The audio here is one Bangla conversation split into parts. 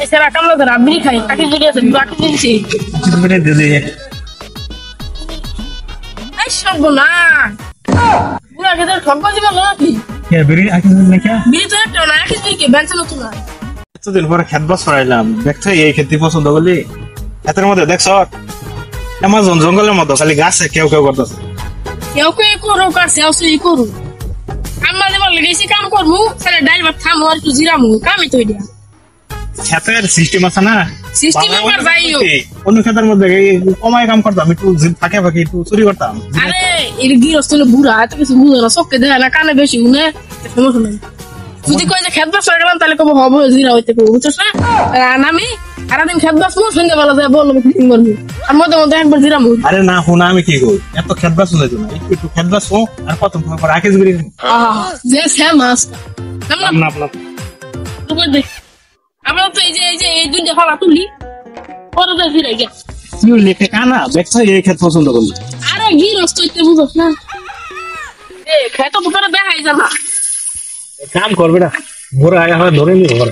এছাড়া কামলা ধরা বিড়ি খাই কাকি জুড়ে আছে বাকি দিচ্ছি সর্বনা বুড়া খেতে ঠকবা দিবা নাকি বিড়ি তো একটা না একই দিকে বেঞ্চে নতুন না এতদিন পরে খেত বাস করাইলাম দেখছো এই খেতে পছন্দ করলি এতের মধ্যে দেখছো অ্যামাজন জঙ্গলের মতো খালি গাছে কেউ কেউ করতেছে কেউ কেউ করো কাছে আসো ই করু আমার দেবার লেগেছি কাম করবো তাহলে ডাইল ভাত খামো আর একটু জিরামু কামই তো এটা খেতের সিস্টেম আছে না সিস্টেম আবার যাইও অন্য খেতের মধ্যে কমায় কাম করতাম একটু ফাঁকে ফাঁকে একটু চুরি করতাম আরে এর গিরস্ত বুড়া এত কিছু বুঝে না চোখে দেখে না কানে বেশি শুনে সমস্যা নাই যদি কই যে খেত বাস করে গেলাম তাহলে কব হবো জিরা হইতে কব বুঝছস না আর আমি সারাদিন খেত বাস মো সন্ধ্যে বেলা যায় বলবো ফিটিং করবো আর মধ্যে মধ্যে একবার জিরা মু আরে না হুনা আমি কি করি এত খেত বাস শুনে না একটু খেত বাস আর কত পর আকেশ গরি যে ফেমাস না না না তুই দেখ আমরা তো এই দুইটা হলা তুলি পরে তো ফিরে গে তুই লেখে কানা দেখছ এই খেত পছন্দ করলি আরে গিরস্ত হইতে বুঝছস না এ খেত তো তোরা দেখাই যা না কাম করবে না মোর আয়া হয় ধরে নি ঘর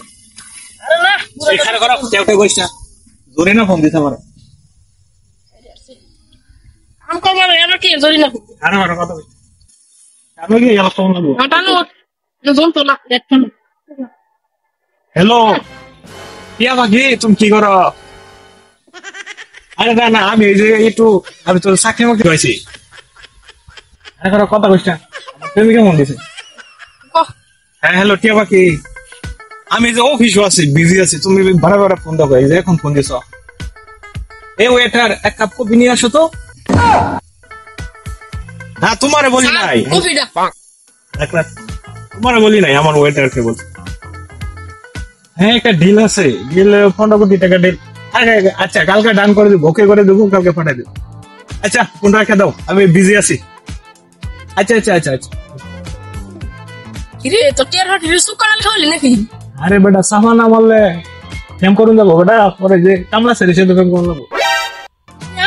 আরে না এখানে করা কেউ কেউ বসা ধরে না ফোন দিতে পারে আম কম আর এবার কি জরি না আরে আরে কথা বল আমি কি এলা ফোন লাগবো আটানো না জোন তো না দেখছ না হ্যালো কিয়া ভাগি তুমি কি করো আরে না না আমি এই যে একটু আমি তোর চাকরি মুক্তি হয়েছি আরে করো কথা কইছ না তুমি কেমন দিছে হ্যাঁ হ্যালো টিয়া বাকি আমি যে অফিসে আছি বিজি আছি তুমি ভাড়া ভাড়া ফোন দাও এই যে এখন ফোন দিছ এই ওয়েটার এক কাপ কফি নিয়ে আসো তো না তোমারে বলি নাই কফিটা তোমারে বলি নাই আমার ওয়েটারকে বল হ্যাঁ একটা ডিল আছে ডিল 15 কোটি টাকা ডিল আচ্ছা কালকে ডান করে দেবো ওকে করে দেবো কালকে পাঠাই দেবো আচ্ছা ফোন রাখে দাও আমি বিজি আছি আচ্ছা আচ্ছা আচ্ছা আচ্ছা কিরে তো টিয়ার হাট রিসু কাল খাওয়ালি নাকি আরে বেটা সামান আমলে কেম করুন যাবো বেটা পরে যে কামলা সেরে সে দোকান করুন যাবো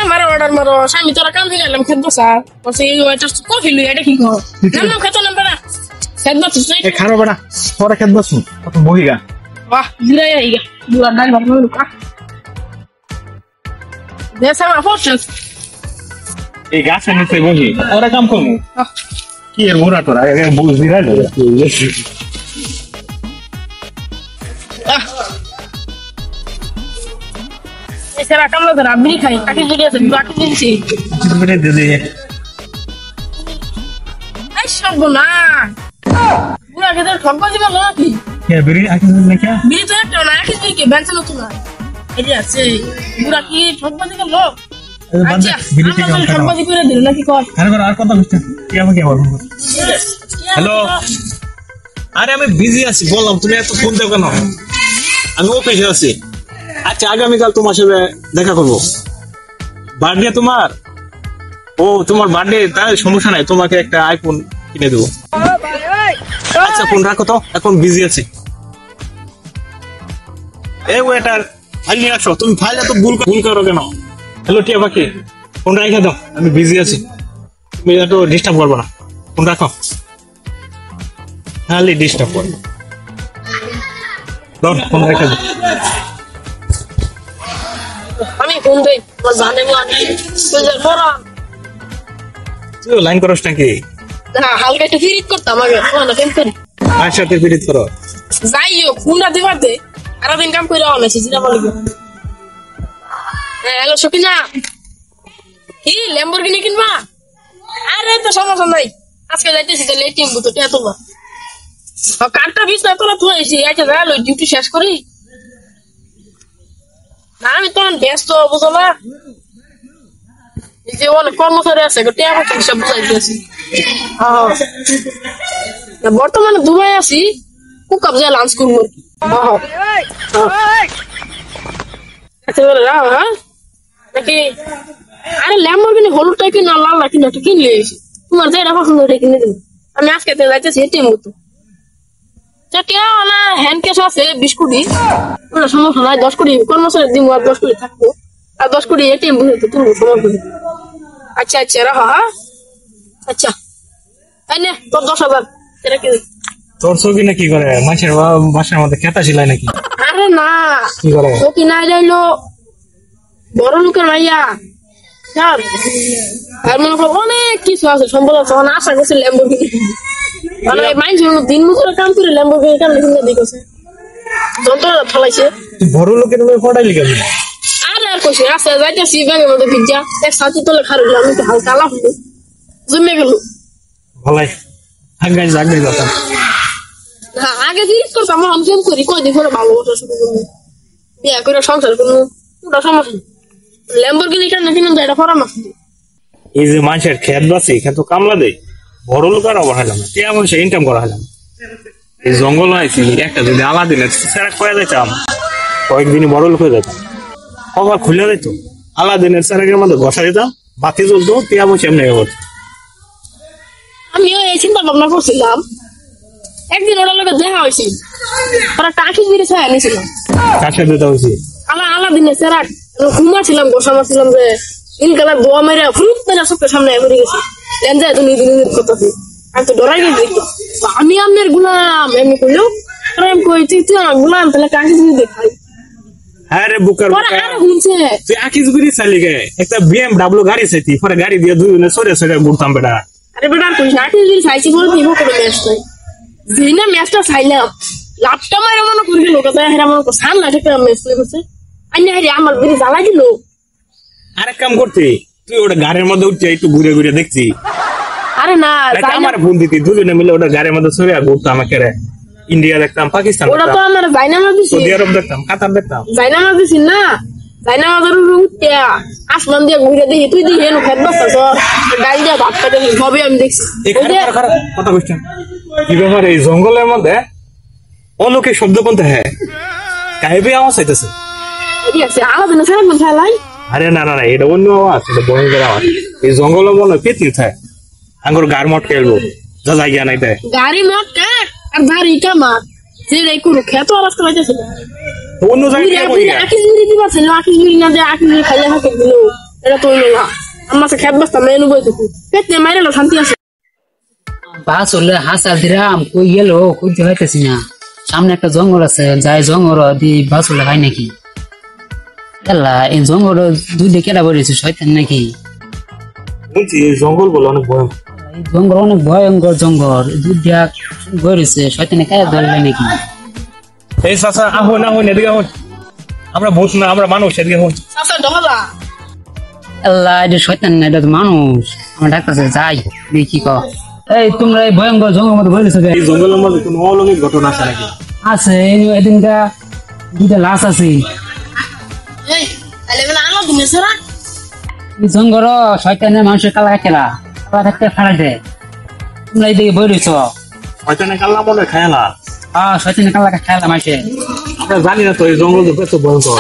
আমার অর্ডার মারো স্বামী তোরা কাম হয়ে গেলাম খেত বসা বসে এই ওয়েটার কফি লই এটা কি কর নাম খেত নাম বেটা খেত বসা এ খারো বেটা পরে খেত বসু কত বহিগা বাহ জিরাই আইগা বুড়া ডাইল ভাত লই কা দেশা মা ফোর্স এই গাছের নিচে বহি ওরা কাম করবো কি এর মোরা তোরা বুঝি না এছাড়া কামলা ধরা বিড়ি খাই কাকি জুড়ে আছে বাকি দিচ্ছি সর্বনা বুড়া খেতে ঠকবা দিবা নাকি বিড়ি বিড়ি তো একটা না একই দিকে বেঞ্চে নতুন না এটা আছে বুড়া কি ঠকবা দিবা লোক আচ্ছা ঠকবা দি করে দিল নাকি কর আর কথা বুঝতে কি আমাকে আবার হ্যালো আরে আমি বিজি আছি বললাম তুমি এত ফোন দাও কেন আমি অফিসে আছি আচ্ছা আগামীকাল তোমার সাথে দেখা করবো বার্থডে তোমার ও তোমার বার্থডে তাই সমস্যা নাই তোমাকে একটা আইফোন কিনে দেবো আচ্ছা ফোন রাখো তো এখন বিজি আছি এই ওয়েটার ফাইল নিয়ে আসো তুমি ফাইল এত ভুল করো কেন হ্যালো টিয়া বাকি ফোন রেখে দাও আমি বিজি আছি তুমি একটু ডিস্টার্ব করবো না ফোন রাখো খালি ডিস্টার্ব করবো ফোন রেখে দাও আমি ফোন দেই আমার জানে মানে বুঝার পড়া তুই লাইন করস নাকি না হালকা একটু ফিরিট করতাম আগে না কেন করি আর সাথে ফিরিত করো যাইও ফোনটা দিবার দে আর দিন কাম করে আওয়ালে জিরা বলি হ্যালো সকিনা কি ল্যাম্বরগিনি কিনবা আরে তো সমস্যা নাই আজকে যাইতেছি তো লেট টিম তো টেতো না কারটা বিছনা তোলা থইছি আচ্ছা যা লই ডিউটি শেষ করি না আমি তো ব্যস্ত বুঝলা এই যে অনেক কর্মচারী আছে টিয়া পাখি সব বুঝাই দিয়েছি বর্তমানে দুবাই আছি কুকাপ যা লাঞ্চ করবো আচ্ছা বলে রাও হ্যাঁ নাকি আরে ল্যাম্বরগিনি হলুদটা কিনা লালটা কিনা একটু কিনলে তোমার যেটা পছন্দ ওটা কিনে দেবো আমি আজকে যাইতেছি এটিএম মতো চাটিয়া না হ্যান্ড ক্যাশ আছে 20 কোটি সমস্যা নাই 10 কোটি কর্মচারী দিব আর 10 কোটি থাকবো আর 10 কোটি এটিএম বুঝতে তুলবো সমস্যা আচ্ছা আচ্ছা রাখো হ্যাঁ আচ্ছা এই নে তোর 10,000 এটা কি তোর চোখি না কি করে মানুষের বাসার মধ্যে খেতা ছিলাই নাকি? আরে না, কি করে? ও কি নাই যাইলো বড় লোকের মাইয়া। আর মনে করো অনেক কিছু আছে, সম্পদ আছে, অনেক আশা করছে ল্যাম্বরগিনি। মানে মাইন্ড দিন মজুরের কাম করে ল্যাম্বরগিনি কাম লিখে দেখেছে, যন্ত্র ফলাইছে। বড় লোকের মেয়ে পড়াইলি কেন? আর আর কইছে আছে যাইতেছি ব্যাগের মধ্যে ভিজা এক সাথে তোলে খারু আমি তো হালকা লাভ জমে গেল। ভালাই আগে যেতাম। হ্যাঁ, আগে জিজ্ঞেস করতাম আমি কেন করি, কয়দিন করে ভালোবাসা শুরু করবো, বিয়ে করে সংসার করবো, ওটা সমস্যা। ল্যাম্বরগিনি কেন কিনে এটা পরামর্শ। এই যে মানুষের খেত বাসি খেত কামলা দেয়, বড় লোক আর অবহেলাম না, কে এমন সে ইনকাম করা হলাম। এই জঙ্গল আইছি একটা যদি আলাদিনের সেরা করে যেতাম কয়েকদিনই বড় লোক হয়ে যেতাম। কবার খুলে যেত আলাদিনের সেরাকের মধ্যে বসা দিতাম, বাতি জ্বলতো, টিয়া বসে এমনি করতো। আমিও এই চিন্তা ভাবনা করছিলাম, একদিন ওরা লোকের দেখা হয়েছি, ওরা টাকি দিয়ে ছায়া নিয়েছিলাম। কার সাথে দেখা হয়েছে? আলাদিনের সেরা ঘুমাচ্ছিলাম, বসা মারছিলাম যে ইন কালার দোয়া মেরে ফুরুত মেরে চোখের সামনে এমনি গেছি লেন্সায় তো নিজে নিজের করতেছি। আমি তো ডরাই গেছি, আমি আপনার গুলাম এমনি করলেও আমি কইছি তুই আমার গুলাম, তাহলে টাকি দিয়ে দেখাই। হ্যাঁ রে বুকার তুই আকিস গুড়ি চালি গে একটা BMW গাড়ি চাইতি, পরে গাড়ি দিয়ে দুজনে সরে সরে ঘুরতাম বেটা। আরে বেটা কইস না, আকিস গুড়ি চাইছি বলে দিব করে ম্যাচটা যেই না ম্যাচটা চাইলাম লাভটা মারে মনে করি লোক হেরা মনে করছে সামনে একটা ম্যাচ প্লে করছে আইনা হেরে আমার বিড়ি জ্বালাই দিল। আরেক কাম করতে তুই ওটা গাড়ির মধ্যে উঠছে একটু ঘুরে ঘুরে দেখছি। আরে না আমার ফোন দিতি দুজনে মিলে ওটা গাড়ির মধ্যে সরে ঘুরতাম, একেবারে ইন্ডিয়া দেখতাম, পাকিস্তান ওটা তো আমার জাইনামাজ দিছি, সৌদি আরব দেখতাম, কাতার দেখতাম। জাইনামাজ দিছি না, জাইনামাজের উঠতে আসমান দিয়ে ঘুরে দেখি তুই দিয়ে এনো খেত বসতাছ ডাল দিয়ে ভাত খাইতে সবই আমি দেখছি। কথা বুঝছেন কি ব্যাপার? এই জঙ্গলের মধ্যে অলোকে শব্দ বলতে হ্যাঁ কাহিবে আওয়াজ চাইতেছে। আলাদা সারাক্ষণ খেলাই। আরে না না না, এটা অন্য আওয়াজ, এটা ভয়ঙ্কর আওয়াজ। এই জঙ্গলে মনে হয় পেতি থাকে, আঙ্গুর গার মট খেলবো যা জায়গা নাই তাই গাড়ি মট কাট আর গাড়ি কামাত যেটাই করুক খেত আওয়াজ করাইতেছিল। অন্য জায়গায় আকিস বিড়ি দিবা ছিল, আকিস বিড়ি না যে আকিস বিড়ি খাইয়া থাকে দিল এটা তো হইল না। আমার খেত বসতাম মেনু বই দেখু পেট নিয়ে মাইরে শান্তি আছে। বাস হলে হাসাল দিলাম কই গেল কইতে পাইতেছি না, সামনে একটা জঙ্গল আছে, যাই জঙ্গল দিয়ে বাস হলে হয় নাকি? এলা এই জঙ্গল দুই কেটা বেরিয়েছে শয়তান নাকি? বলছি এই জঙ্গল বলে অনেক ভয়ঙ্কর, এই জঙ্গল অনেক ভয়ঙ্কর জঙ্গল, দুই বেরিয়েছে শয়তানে কাজ ধরলে নাকি? এই চাচা আহন আহন এদিকে আহন, আমরা ভূত না আমরা মানুষ, এদিকে আহন। আল্লাহ এটা শয়তান না, এটা তো মানুষ। আমার ডাক্তার যাই দেখি ক এই তোমরা এই ভয়ঙ্কর জঙ্গলের মধ্যে বেরিয়েছো। এই জঙ্গলের মধ্যে কোনো অলৌকিক ঘটনা আছে নাকি? আছে এদিনটা দুইটা লাশ আছে জঙ্গল, শয়তানের মানুষের কালা খেলা কালা থাকতে ফাড়া দেয়। তোমরা এইদিকে বই রয়েছ, শয়তানে কাল্লা মনে খায় না। হ্যাঁ শয়তানের কালা খেলা মাসে আমরা জানি না তো এই জঙ্গল কত ভয়ঙ্কর।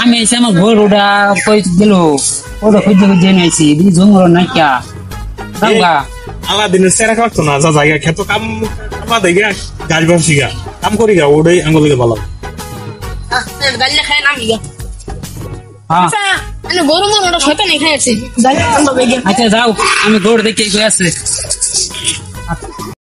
আমি এসে আমার ঘর ওটা কই গেল ওটা খুঁজতে খুঁজতে নিয়েছি জঙ্গল নাই কা আলাদিনের সেরা কাটতো না, যা জায়গা খেতো কাম আমাদের গাছ বাসি গা কাম করি গা ওটাই আঙ্গুলিকে ভালো। আচ্ছা যাও আমি গরু দেখে আছে।